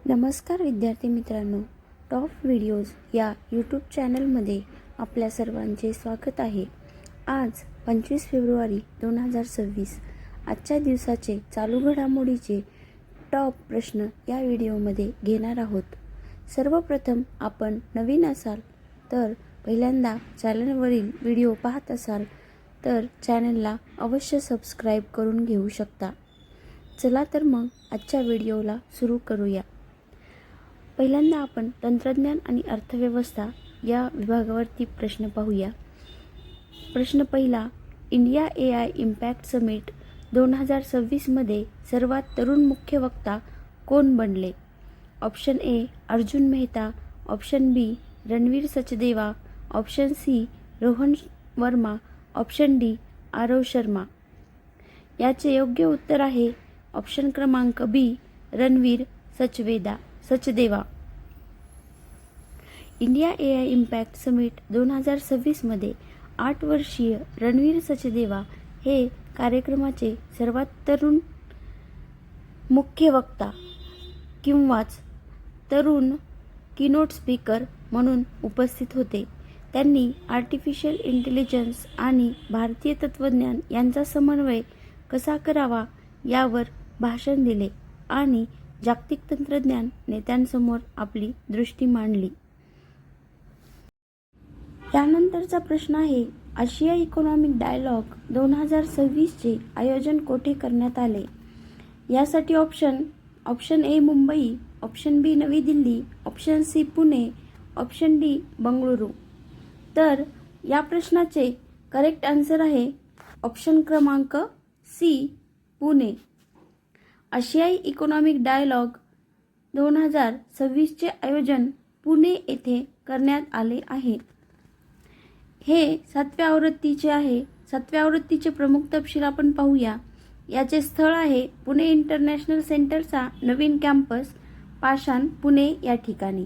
नमस्कार विद्यार्थी मित्रांनो, टॉप व्हिडिओज या यूट्यूब चॅनलमध्ये आपल्या सर्वांचे स्वागत आहे. आज 25 फेब्रुवारी 2026 आजच्या दिवसाचे चालू घडामोडीचे टॉप प्रश्न या व्हिडिओमध्ये घेणार आहोत. सर्वप्रथम आपण नवीन असाल तर पहिल्यांदा चॅनलवरील व्हिडिओ पाहत असाल तर चॅनलला अवश्य सबस्क्राईब करून घेऊ शकता. चला तर मग आजच्या व्हिडिओला सुरू करूया. पहिल्यांदा आपण तंत्रज्ञान आणि अर्थव्यवस्था या विभागावरती प्रश्न पाहूया. प्रश्न पहिला, इंडिया AI इम्पॅक्ट समिट 2026 मध्ये सर्वात तरुण मुख्य वक्ता कोण बनले? Option A Arjun Mehta, option B Ranveer Sachdeva, option C Rohan Verma, option D Aarav Sharma. याचे योग्य उत्तर आहे ऑप्शन क्रमांक B Ranveer Sachdeva. India AI impact summit 2026 मध्ये 8 वर्षीय रणवीर सचदेवा हे कार्यक्रमाचे सर्वात तरुण मुख्य वक्ता किंवाच तरुण कीनोट स्पीकर म्हणून उपस्थित होते. त्यांनी आर्टिफिशियल इंटेलिजन्स आणि भारतीय तत्त्वज्ञान यांचा समन्वय कसा करावा यावर भाषण दिले आणि जागतिक तंत्रज्ञान नेत्यांसमोर आपली दृष्टी मांडली. यानंतरचा प्रश्न आहे, आशिया इकॉनॉमिक डायलॉग 2026 चे आयोजन कोठे करण्यात आले? यासाठी option A Mumbai, option B Navi Delhi, option C Pune, option D Bengaluru. तर या प्रश्नाचे करेक्ट आन्सर आहे ऑप्शन क्रमांक सी पुणे. आशियाई इकॉनॉमिक डायलॉग 2026 चे आयोजन पुणे येथे करण्यात आले आहे. हे 7व्या आवृत्तीचे आहे. 7व्या आवृत्तीचे प्रमुख तपशील आपण पाहूया. याचे स्थळ आहे पुणे इंटरनॅशनल सेंटरचा नवीन कॅम्पस पाषाण पुणे या ठिकाणी.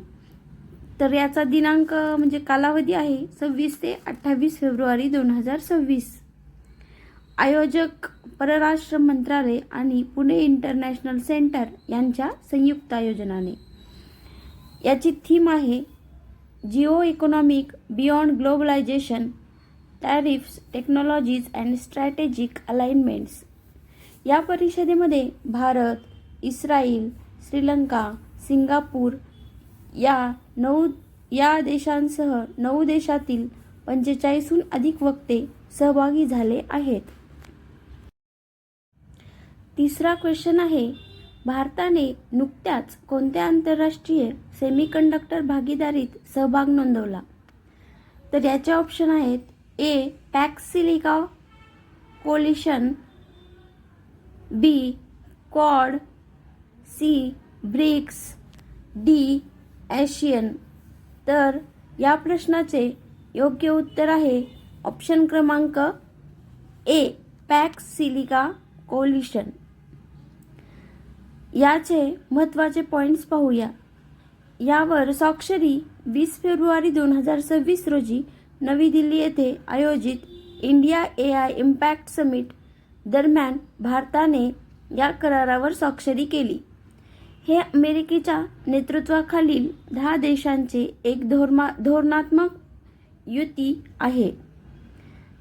तर याचा दिनांक म्हणजे कालावधी आहे 26 ते 28 फेब्रुवारी 2026. आयोजक परराष्ट्र मंत्रालय आणि पुणे इंटरनॅशनल सेंटर यांच्या संयुक्त आयोजनाने. याची थीम आहे Jio economic beyond globalisation, tariffs, technologies and strategic alignments. या परिषदेमध्ये भारत, इस्रायल, श्रीलंका, सिंगापूर या देशांसह 9 देशातील 45हून अधिक वक्ते सहभागी झाले आहेत. तिसरा क्वेश्चन आहे, भारताने नुकत्याच कोणत्या आंतरराष्ट्रीय सेमीकंडक्टर भागीदारीत सहभाग नोंदवला? तर याचे ऑप्शन आहेत A Pax Silica coalition, B Quad, C BRICS, D ASEAN. तर या प्रश्नाचे योग्य उत्तर आहे ऑप्शन क्रमांक ए पॅक्स सिलिका कोलिशन. याचे महत्त्वाचे पॉइंट्स पाहूया. यावर स्वाक्षरी 20 फेब्रुवारी 2026 रोजी नवी दिल्ली येथे आयोजित इंडिया AI इम्पॅक्ट समिट दरम्यान भारताने या करारावर स्वाक्षरी केली. हे अमेरिकेच्या नेतृत्वाखालील 10 देशांचे एक धोरणात्मक युती आहे.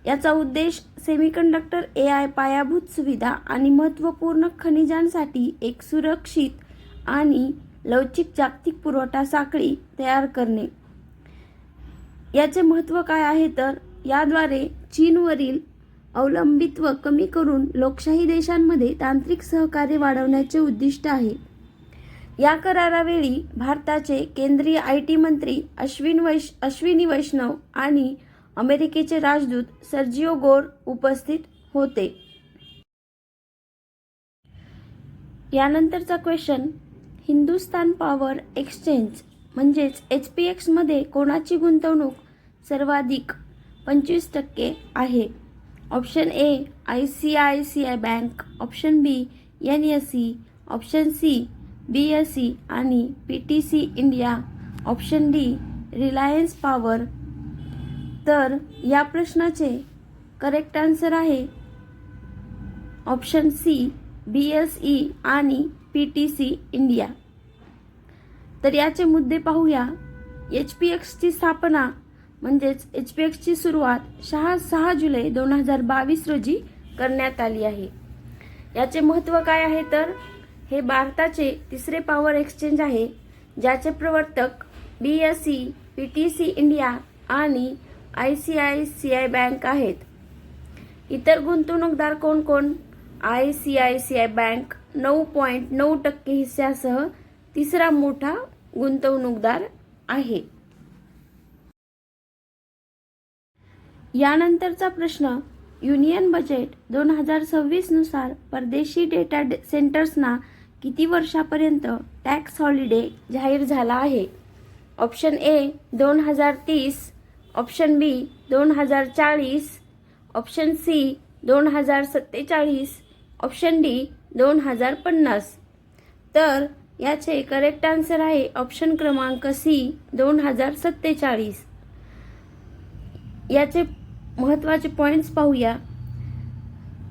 याचा उद्देश सेमीकंडक्टर AI पायाभूत सुविधा आणि महत्त्वपूर्ण खनिजांसाठी एक सुरक्षित आणि लवचिक जागतिक पुरवठा साखळी तयार करणे. याचे महत्त्व काय आहे तर याद्वारे चीनवरील अवलंबित्व कमी करून लोकशाही देशांमध्ये तांत्रिक सहकार्य वाढवण्याचे उद्दिष्ट आहे. या करारावेळी भारताचे केंद्रीय IT मंत्री अश्विनी वैष्णव आणि अमेरिकेचे राजदूत सर्जिओ गोर उपस्थित होते. यानंतरचा क्वेश्चन, हिंदुस्तान पॉवर एक्सचेंज म्हणजेच HPX मध्ये कोणाची गुंतवणूक सर्वाधिक 25% आहे? Option A ICICI bank, option B NSE, option C BSE आणि PTC India, option D Reliance power. तर या प्रश्नाचे करेक्ट आन्सर आहे ऑप्शन सी BSE आणि PTC इंडिया. तर याचे मुद्दे पाहूया. HPXची स्थापना म्हणजेच HPXची सुरुवात 6 जुलै 2022 रोजी करण्यात आली आहे. याचे महत्त्व काय आहे तर हे भारताचे तिसरे पॉवर एक्सचेंज आहे, ज्याचे प्रवर्तक BSE, PTC इंडिया आणि ICICI बँक आहेत. इतर गुंतवणूकदार कोण कोण? ICICI बँक 9.9% हिस्सासह तिसरा मोठा गुंतवणूकदार आहे. यानंतरचा प्रश्न, युनियन बजेट 2026 नुसार परदेशी डेटा सेंटर्सना किती वर्षापर्यंत टॅक्स हॉलिडे जाहीर झाला आहे? Option A 2030, option B 2040, option C 2047, option D 2050. तर याचे करेक्ट आन्सर आहे ऑप्शन क्रमांक सी 2047. याचे महत्त्वाचे पॉइंट्स पाहूया.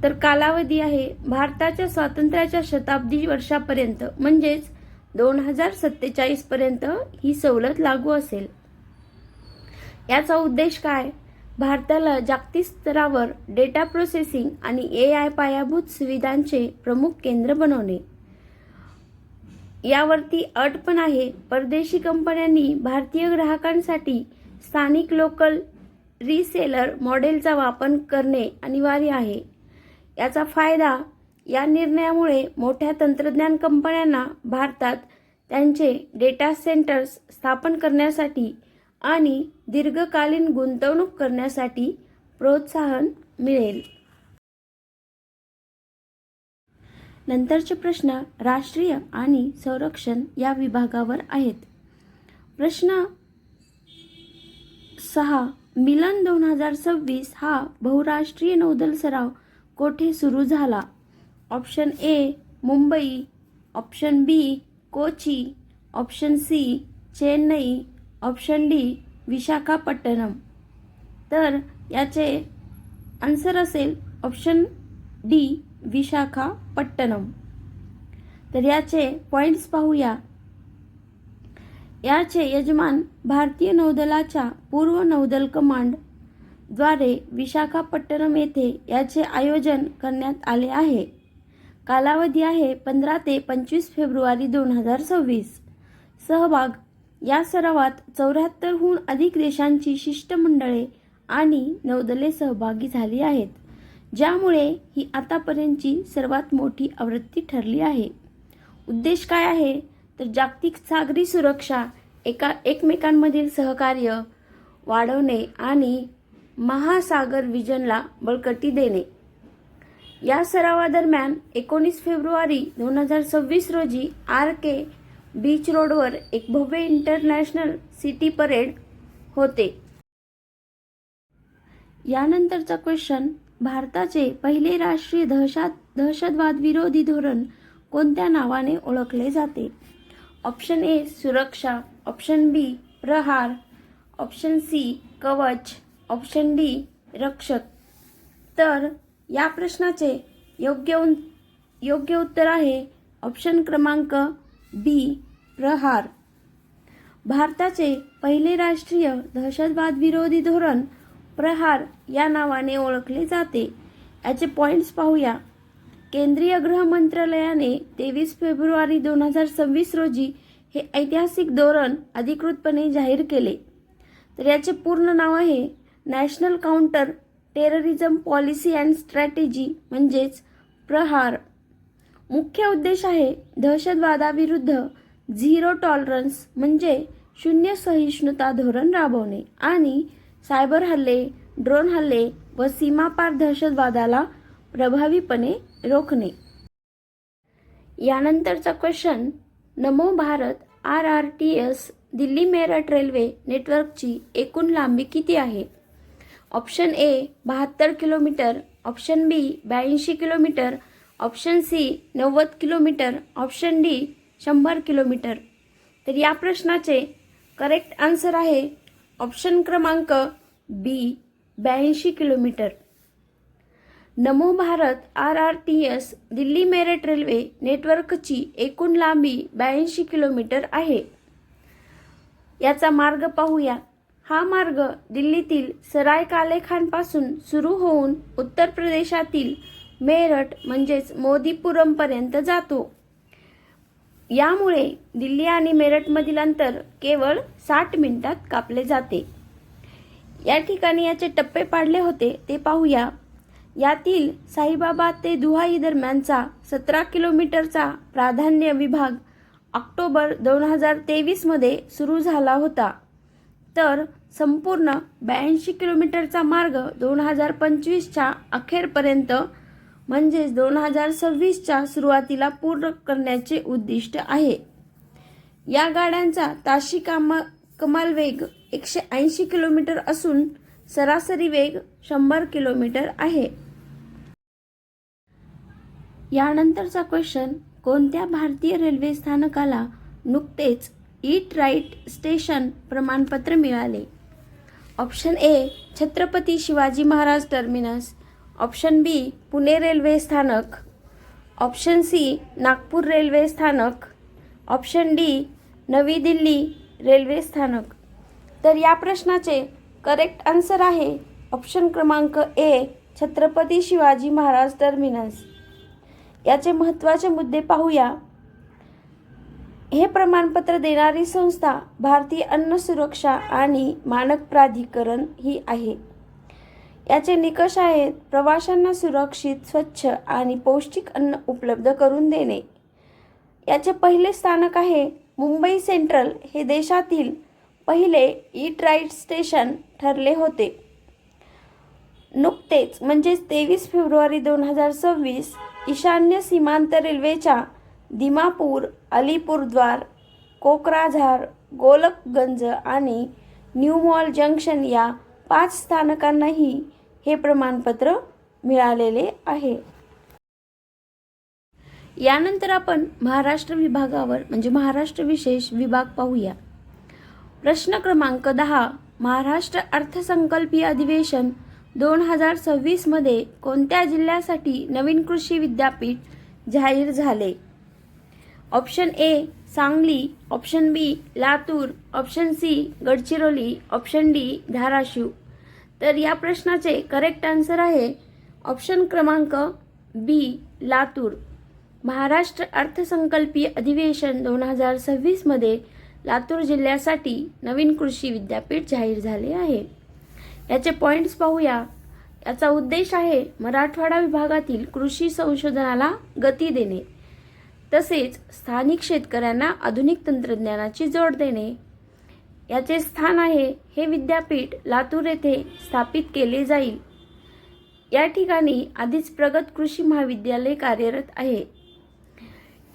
तर कालावधी आहे भारताच्या स्वातंत्र्याच्या शताब्दी वर्षापर्यंत म्हणजेच 2047 पर्यंत ही सवलत लागू असेल. याचा उद्देश काय? भारताला जागतिक स्तरावर डेटा प्रोसेसिंग आणि AI पायाभूत सुविधांचे प्रमुख केंद्र बनवणे. यावरती अट पण आहे, परदेशी कंपन्यांनी भारतीय ग्राहकांसाठी स्थानिक लोकल रिसेलर मॉडेलचा वापर करणे अनिवार्य आहे. याचा फायदा, या निर्णयामुळे मोठ्या तंत्रज्ञान कंपन्यांना भारतात त्यांचे डेटा सेंटर्स स्थापन करण्यासाठी आणि दीर्घकालीन गुंतवणूक करण्यासाठी प्रोत्साहन मिळेल. नंतरचे प्रश्न राष्ट्रीय आणि संरक्षण या विभागावर आहेत. प्रश्न 6, मिलन 2026 हा बहुराष्ट्रीय नौदल सराव कोठे सुरू झाला? Option A Mumbai, option B Kochi, option C Chennai, option D Visakhapatnam. तर याचे आन्सर असेल ऑप्शन डी विशाखापट्टणम. तर याचे पॉइंट्स पाहूया. याचे यजमान भारतीय नौदलाच्या पूर्व नौदल कमांड द्वारे विशाखापट्टणम येथे याचे आयोजन करण्यात आले आहे. कालावधी आहे 15 ते 25 फेब्रुवारी 2026. सहभाग, या सरावात 74हून अधिक देशांची शिष्टमंडळे आणि नौदले सहभागी झाली आहेत, ज्यामुळे ही आतापर्यंतची सर्वात मोठी आवृत्ती ठरली आहे. उद्देश काय आहे तर जागतिक सागरी सुरक्षा, एकमेकांमधील सहकार्य वाढवणे आणि महासागर विजनला बळकटी देणे. या सरावादरम्यान 19 फेब्रुवारी 2026 रोजी RK बीच रोडवर एक भव्य इंटरनॅशनल सिटी परेड होते. यानंतरचा क्वेश्चन, भारताचे पहिले राष्ट्रीय दहशतवाद विरोधी धोरण कोणत्या नावाने ओळखले जाते? ऑप्शन ए सुरक्षा, ऑप्शन बी प्रहार, ऑप्शन सी कवच, ऑप्शन डी रक्षक. तर या प्रश्नाचे योग्य उत्तर आहे ऑप्शन क्रमांक बी प्रहार. भारताचे पहिले राष्ट्रीय दहशतवाद विरोधी धोरण प्रहार या नावाने ओळखले जाते. याचे पॉइंट्स पाहूया. केंद्रीय गृह मंत्रालयाने 23 फेब्रुवारी 2026 रोजी हे ऐतिहासिक धोरण अधिकृतपणे जाहीर केले. तर याचे पूर्ण नाव आहे national counter terrorism policy and strategy म्हणजेच प्रहार. मुख्य उद्देश आहे दहशतवादाविरुद्ध झिरो टॉलरन्स म्हणजे शून्य सहिष्णुता धोरण राबवणे आणि सायबर हल्ले, ड्रोन हल्ले व सीमापार दहशतवादाला प्रभावीपणे रोखणे. यानंतरचा question, Namo Bharat RRTS Delhi Meerut railway नेटवर्कची एकूण लांबी किती आहे? Option A 72 kilometre, option B 82 kilometre, option C 90 kilometre, option D 100 kilometre. तर या प्रश्नाचे करेक्ट आन्सर आहे ऑप्शन क्रमांक B 82 kilometre. Namo Bharat RRTS Delhi Meerut railway नेटवर्कची एकूण लांबी 82 किलोमीटर आहे. याचा मार्ग पाहूया. हा मार्ग दिल्लीतील सराय काले खानपासून सुरू होऊन उत्तर प्रदेशातील मेरठ म्हणजेच मोदीपुरमपर्यंत जातो. यामुळे दिल्ली आणि मेरठमधील अंतर केवळ 60 मिनिटात कापले जाते. या ठिकाणी याचे टप्पे पाडले होते ते पाहूया. यातील साईबाबा ते दुहाई दरम्यानचा 17 किलोमीटरचा प्राधान्य विभाग ऑक्टोबर 2023 मध्ये सुरू झाला होता, तर संपूर्ण 82 किलोमीटरचा मार्ग 2025च्या अखेरपर्यंत म्हणजेच 2026च्या सुरुवातीला पूर्ण करण्याचे उद्दिष्ट आहे. या गाड्यांचा ताशी कमाल वेग 180 किलोमीटर असून सरासरी वेग 100 किलोमीटर आहे. यानंतरचा क्वेश्चन, कोणत्या भारतीय रेल्वे स्थानकाला नुकतेच ईट राईट स्टेशन प्रमाणपत्र मिळाले? Option A Chhatrapati Shivaji Maharaj terminus, option B Pune railway स्थानक, ऑप्शन सी नागपूर रेल्वे स्थानक, option D Navi Delhi railway स्थानक. तर या प्रश्नाचे करेक्ट आन्सर आहे ऑप्शन क्रमांक ए छत्रपती शिवाजी महाराज टर्मिनस. याचे महत्त्वाचे मुद्दे पाहूया. हे प्रमाणपत्र देणारी संस्था भारतीय अन्न सुरक्षा आणि मानक प्राधिकरण ही आहे. याचे निकष आहेत प्रवाशांना सुरक्षित, स्वच्छ आणि पौष्टिक अन्न उपलब्ध करून देणे. याचे पहिले स्थानक आहे मुंबई सेंट्रल. हे देशातील पहिले ईट राईट स्टेशन ठरले होते. नुकतेच म्हणजेच 23 फेब्रुवारी 2026 ईशान्य सीमांत रेल्वेच्या दिमापूर, अलीपुरद्वार, कोकराझार, गोलकगंज आणि न्यू मॉल जंक्शन या 5 स्थानकांनाही हे प्रमाणपत्र मिळालेले आहे. यानंतर आपण महाराष्ट्र विभागावर म्हणजे महाराष्ट्र विशेष विभाग पाहूया. प्रश्न क्रमांक 10, महाराष्ट्र अर्थसंकल्पीय अधिवेशन 2026 मध्ये कोणत्या जिल्ह्यासाठी नवीन कृषी विद्यापीठ जाहीर झाले? Option A Sangli, option B Latur, option C Gadchiroli, option D Dharashiv. तर या प्रश्नाचे करेक्ट आन्सर आहे ऑप्शन क्रमांक बी लातूर. महाराष्ट्र अर्थसंकल्पीय अधिवेशन 2026 मध्ये लातूर जिल्ह्यासाठी नवीन कृषी विद्यापीठ जाहीर झाले आहे. याचे पॉइंट्स पाहूया. याचा उद्देश आहे मराठवाडा विभागातील कृषी संशोधनाला गती देणे, तसेच स्थानिक शेतकऱ्यांना आधुनिक तंत्रज्ञानाची जोड देणे. याचे स्थान आहे हे विद्यापीठ लातूर येथे स्थापित केले जाईल. या ठिकाणी आधीच प्रगत कृषी महाविद्यालय कार्यरत आहे.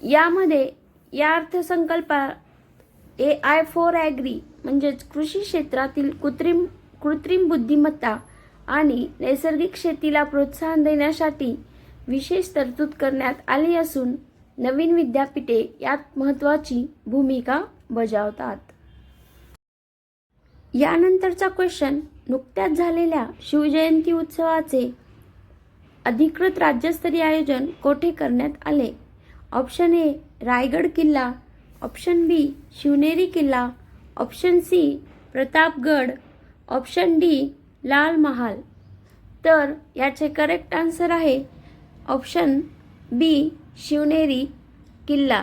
यामध्ये या अर्थसंकल्पात AI फॉर ॲग्री म्हणजेच कृषी क्षेत्रातील कृत्रिम बुद्धिमत्ता आणि नैसर्गिक शेतीला प्रोत्साहन देण्यासाठी विशेष तरतूद करण्यात आली असून नवीन विद्यापीठे यात महत्त्वाची भूमिका बजावतात. यानंतरचा क्वेश्चन, नुकत्याच झालेल्या शिवजयंती उत्सवाचे अधिकृत राज्यस्तरीय आयोजन कोठे करण्यात आले? ऑप्शन ए रायगड किल्ला, ऑप्शन बी शिवनेरी किल्ला, option C Pratapgad, option D Lal Mahal. तर याचे करेक्ट आन्सर आहे ऑप्शन बी शिवनेरी किल्ला.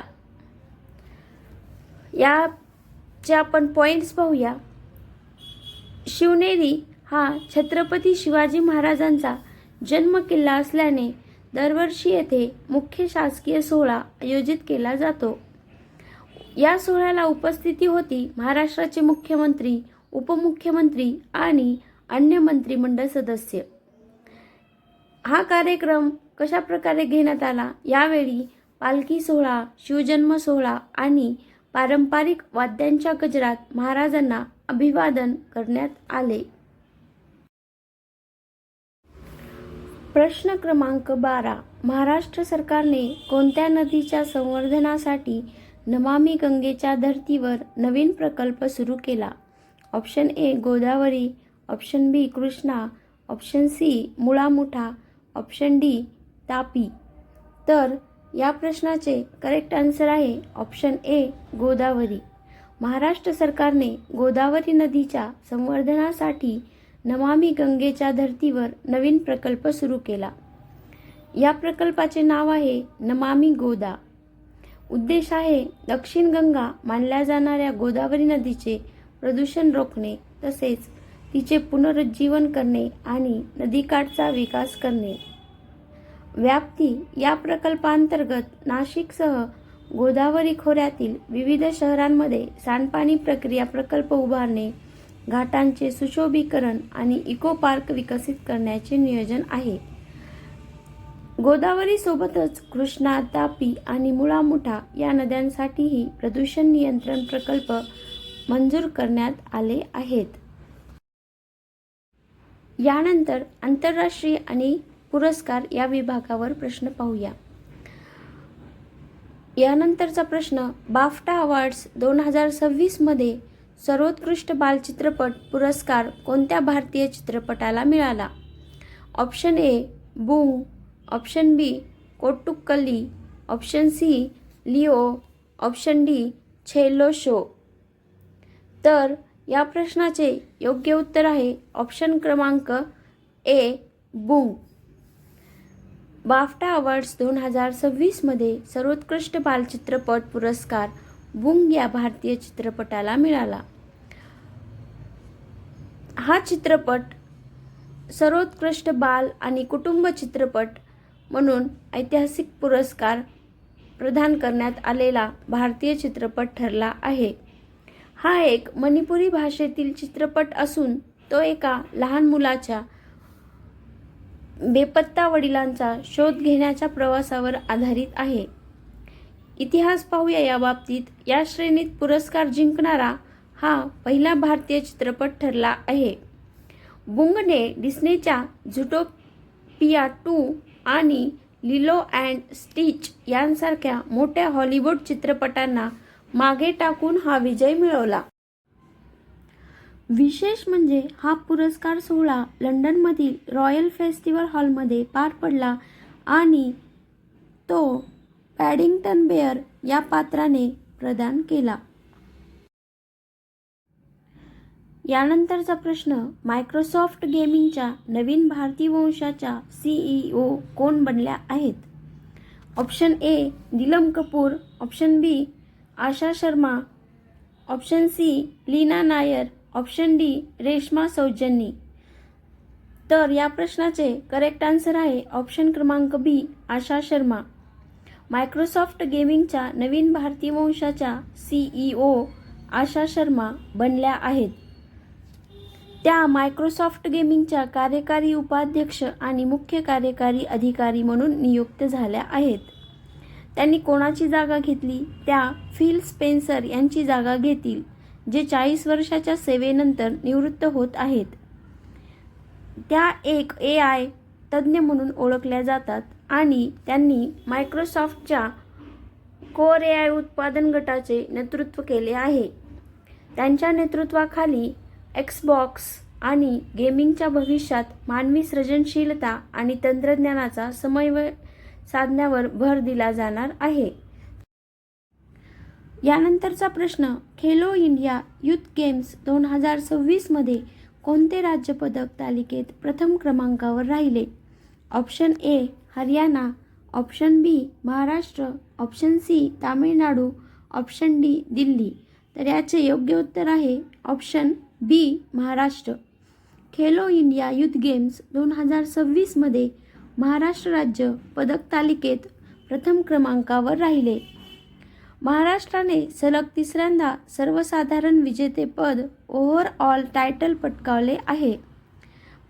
याचे आपण पॉइंट्स पाहूया. शिवनेरी हा छत्रपती शिवाजी महाराजांचा जन्म किल्ला असल्याने दरवर्षी येथे मुख्य शासकीय सोहळा आयोजित केला जातो. या सोहळ्याला उपस्थिती होती महाराष्ट्राचे मुख्यमंत्री, उपमुख्यमंत्री आणि अन्य मंत्रिमंडळ सदस्य. हा कार्यक्रम कशा प्रकारे घेण्यात आला? यावेळी पालखी सोहळा, शिवजन्म सोहळा आणि पारंपरिक वाद्यांच्या गजरात महाराजांना अभिवादन करण्यात आले. प्रश्न क्रमांक 12, महाराष्ट्र सरकारने कोणत्या नदीच्या संवर्धनासाठी नमामि गंगेच्या धर्तीवर नवीन प्रकल्प सुरू केला? Option A Godavari, option B Krishna, option C Mula Mutha, option D Tapi. तर या प्रश्नाचे करेक्ट आन्सर आहे ऑप्शन ए गोदावरी. महाराष्ट्र सरकारने गोदावरी नदीच्या संवर्धनासाठी नमामि गंगेच्या धर्तीवर नवीन प्रकल्प सुरू केला. या प्रकल्पाचे नाव आहे नमामि गोदा. उद्देश आहे दक्षिण गंगा मानल्या जाणाऱ्या गोदावरी नदीचे प्रदूषण रोखणे, तसेच तिचे पुनरुज्जीवन करणे आणि नदीकाठचा विकास करणे. व्याप्ती: या प्रकल्पांतर्गत नाशिकसह गोदावरी खोऱ्यातील विविध शहरांमध्ये सांडपाणी प्रक्रिया प्रकल्प उभारणे, घाटांचे सुशोभीकरण आणि इको पार्क विकसित करण्याचे नियोजन आहे. गोदावरी सोबतच कृष्णा, तापी आणि मुळा मुठा या नद्यांसाठीही प्रदूषण नियंत्रण प्रकल्प मंजूर करण्यात आले आहेत. यानंतर आंतरराष्ट्रीय आणि पुरस्कार या विभागावर प्रश्न पाहूया. यानंतरचा प्रश्न, बाफ्टा अवॉर्ड्स 2026 मध्ये सर्वोत्कृष्ट बालचित्रपट पुरस्कार कोणत्या भारतीय चित्रपटाला मिळाला? Option A Boom, option B Kottukkaali, option C Leo, option D Chhello Show. तर या प्रश्नाचे योग्य उत्तर आहे ऑप्शन क्रमांक ए बूम. बाफ्टा अवॉर्ड्स 2026 मध्ये सर्वोत्कृष्ट बालचित्रपट पुरस्कार बूम या भारतीय चित्रपटाला मिळाला. हा चित्रपट सर्वोत्कृष्ट बाल आणि कुटुंब चित्रपट म्हणून ऐतिहासिक पुरस्कार प्रदान करण्यात आलेला भारतीय चित्रपट ठरला आहे. हा एक मणिपुरी भाषेतील चित्रपट असून तो एका लहान मुलाच्या बेपत्ता वडिलांचा शोध घेण्याच्या प्रवासावर आधारित आहे. इतिहास पाहूया या बाबतीत. या श्रेणीत पुरस्कार जिंकणारा हा पहिला भारतीय चित्रपट ठरला आहे. बुंगने डिस्नेच्या झूटोपिया 2 आणि लिलो अँड स्टिच यांसारख्या मोठ्या हॉलिवूड चित्रपटांना मागे टाकून हा विजय मिळवला. विशेष म्हणजे हा पुरस्कार सोहळा लंडनमधील रॉयल फेस्टिवल हॉलमध्ये पार पडला आणि तो पॅडिंग्टन बेअर या पात्राने प्रदान केला. यानंतरचा प्रश्न, मायक्रोसॉफ्ट गेमिंगच्या नवीन भारतीय वंशाच्या CEO कोण बनल्या आहेत? Option A Neelam Kapoor, option B Asha Sharma, option C Leena Nair, option D Reshma Saujanya. तर या प्रश्नाचे करेक्ट आन्सर आहे ऑप्शन क्रमांक बी आशा शर्मा. मायक्रोसॉफ्ट गेमिंगच्या नवीन भारतीय वंशाच्या CEO आशा शर्मा बनल्या आहेत. त्या मायक्रोसॉफ्ट गेमिंगच्या कार्यकारी उपाध्यक्ष आणि मुख्य कार्यकारी अधिकारी म्हणून नियुक्त झाल्या आहेत. त्यांनी कोणाची जागा घेतली? त्या फिल स्पेन्सर यांची जागा घेतील, जे 40 वर्षाच्या सेवेनंतर निवृत्त होत आहेत. त्या एक AI तज्ज्ञ म्हणून ओळखल्या जातात आणि त्यांनी मायक्रोसॉफ्टच्या कोर AI उत्पादन गटाचे नेतृत्व केले आहे. त्यांच्या नेतृत्वाखाली एक्सबॉक्स आणि गेमिंगच्या भविष्यात मानवी सृजनशीलता आणि तंत्रज्ञानाचा समन्वय साधण्यावर भर दिला जाणार आहे. यानंतरचा प्रश्न, खेलो इंडिया यूथ गेम्स 2026 मध्ये कोणते राज्य पदक तालिकेत प्रथम क्रमांकावर राहिले? Option A Haryana, option B Maharashtra, option C Tamil Nadu, option D Delhi. तर याचे योग्य उत्तर आहे option B Maharashtra. Khelo India youth games 2026 मध्ये महाराष्ट्र राज्य पदक तालिकेत प्रथम क्रमांकावर राहिले. महाराष्ट्राने सलग तिसऱ्यांदा सर्वसाधारण विजेतेपद ओव्हरऑल टायटल पटकावले आहे.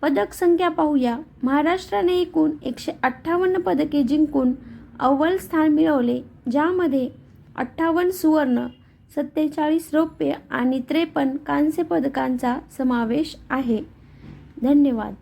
पदक संख्या पाहूया. महाराष्ट्राने एकूण 158 पदके जिंकून अव्वल स्थान मिळवले, ज्यामध्ये 58 सुवर्ण, 47 रौप्य आणि 53 कांस्य पदकांचा समावेश आहे. धन्यवाद.